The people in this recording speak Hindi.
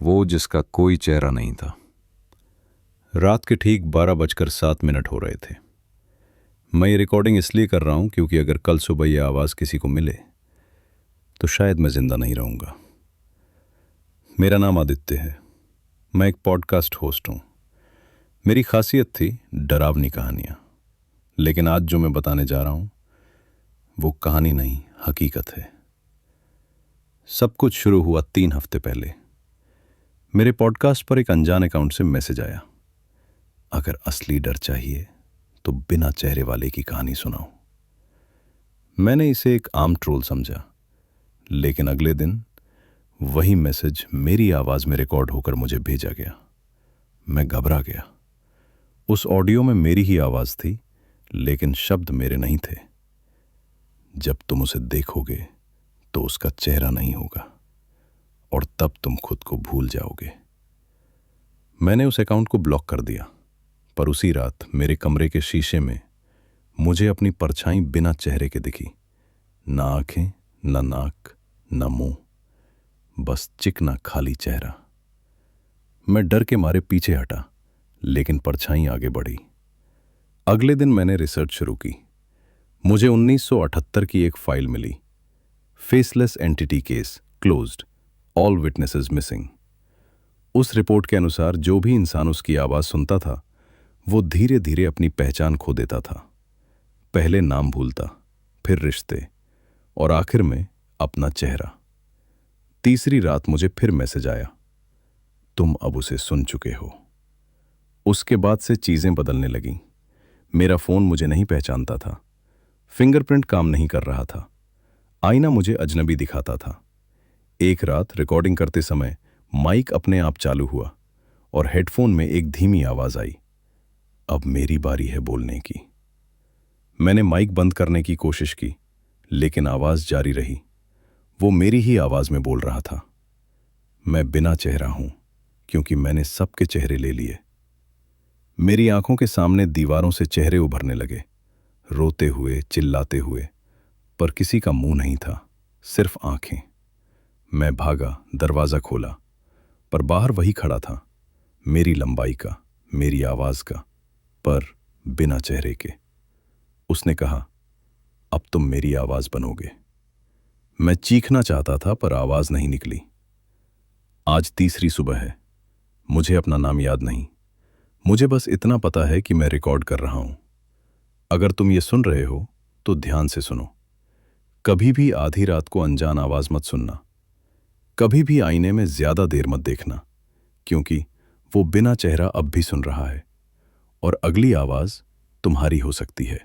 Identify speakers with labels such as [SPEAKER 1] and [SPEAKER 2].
[SPEAKER 1] वो जिसका कोई चेहरा नहीं था। रात के ठीक 12:07 हो रहे थे। मैं ये रिकॉर्डिंग इसलिए कर रहा हूं क्योंकि अगर कल सुबह ये आवाज़ किसी को मिले तो शायद मैं जिंदा नहीं रहूंगा। मेरा नाम आदित्य है। मैं एक पॉडकास्ट होस्ट हूं। मेरी खासियत थी डरावनी कहानियां, लेकिन आज जो मैं बताने जा रहा हूं वो कहानी नहीं, हकीकत है। सब कुछ शुरू हुआ 3 हफ्ते पहले। मेरे पॉडकास्ट पर एक अनजान अकाउंट से मैसेज आया, अगर असली डर चाहिए तो बिना चेहरे वाले की कहानी सुनाओ। मैंने इसे एक आम ट्रोल समझा, लेकिन अगले दिन वही मैसेज मेरी आवाज में रिकॉर्ड होकर मुझे भेजा गया। मैं घबरा गया। उस ऑडियो में मेरी ही आवाज थी, लेकिन शब्द मेरे नहीं थे। जब तुम उसे देखोगे तो उसका चेहरा नहीं होगा और तब तुम खुद को भूल जाओगे। मैंने उस अकाउंट को ब्लॉक कर दिया, पर उसी रात मेरे कमरे के शीशे में मुझे अपनी परछाई बिना चेहरे के दिखी। ना आंखें, ना नाक, ना मुंह, बस चिकना खाली चेहरा। मैं डर के मारे पीछे हटा, लेकिन परछाई आगे बढ़ी। अगले दिन मैंने रिसर्च शुरू की। मुझे 1978 की एक फाइल मिली, faceless entity case closed, all witnesses missing. उस रिपोर्ट के अनुसार जो भी इंसान उसकी आवाज सुनता था वो धीरे धीरे अपनी पहचान खो देता था। पहले नाम भूलता, फिर रिश्ते और आखिर में अपना चेहरा। तीसरी रात मुझे फिर मैसेज आया, तुम अब उसे सुन चुके हो। उसके बाद से चीजें बदलने लगीं। मेरा फोन मुझे नहीं पहचानता था, फिंगरप्रिंट काम नहीं कर रहा था, आईना मुझे अजनबी दिखाता था। एक रात रिकॉर्डिंग करते समय माइक अपने आप चालू हुआ और हेडफोन में एक धीमी आवाज आई, अब मेरी बारी है बोलने की। मैंने माइक बंद करने की कोशिश की, लेकिन आवाज जारी रही। वो मेरी ही आवाज में बोल रहा था। मैं बिना चेहरा हूं क्योंकि मैंने सबके चेहरे ले लिए। मेरी आंखों के सामने दीवारों से चेहरे उभरने लगे, रोते हुए, चिल्लाते हुए, पर किसी का मुंह नहीं था, सिर्फ आंखें। मैं भागा, दरवाजा खोला, पर बाहर वही खड़ा था, मेरी लंबाई का, मेरी आवाज का, पर बिना चेहरे के। उसने कहा, अब तुम मेरी आवाज बनोगे। मैं चीखना चाहता था, पर आवाज नहीं निकली। आज तीसरी सुबह है। मुझे अपना नाम याद नहीं। मुझे बस इतना पता है कि मैं रिकॉर्ड कर रहा हूं। अगर तुम ये सुन रहे हो तो ध्यान से सुनो। कभी भी आधी रात को अनजान आवाज मत सुनना। कभी भी आईने में ज्यादा देर मत देखना, क्योंकि वो बिना चेहरा अब भी सुन रहा है और अगली आवाज तुम्हारी हो सकती है।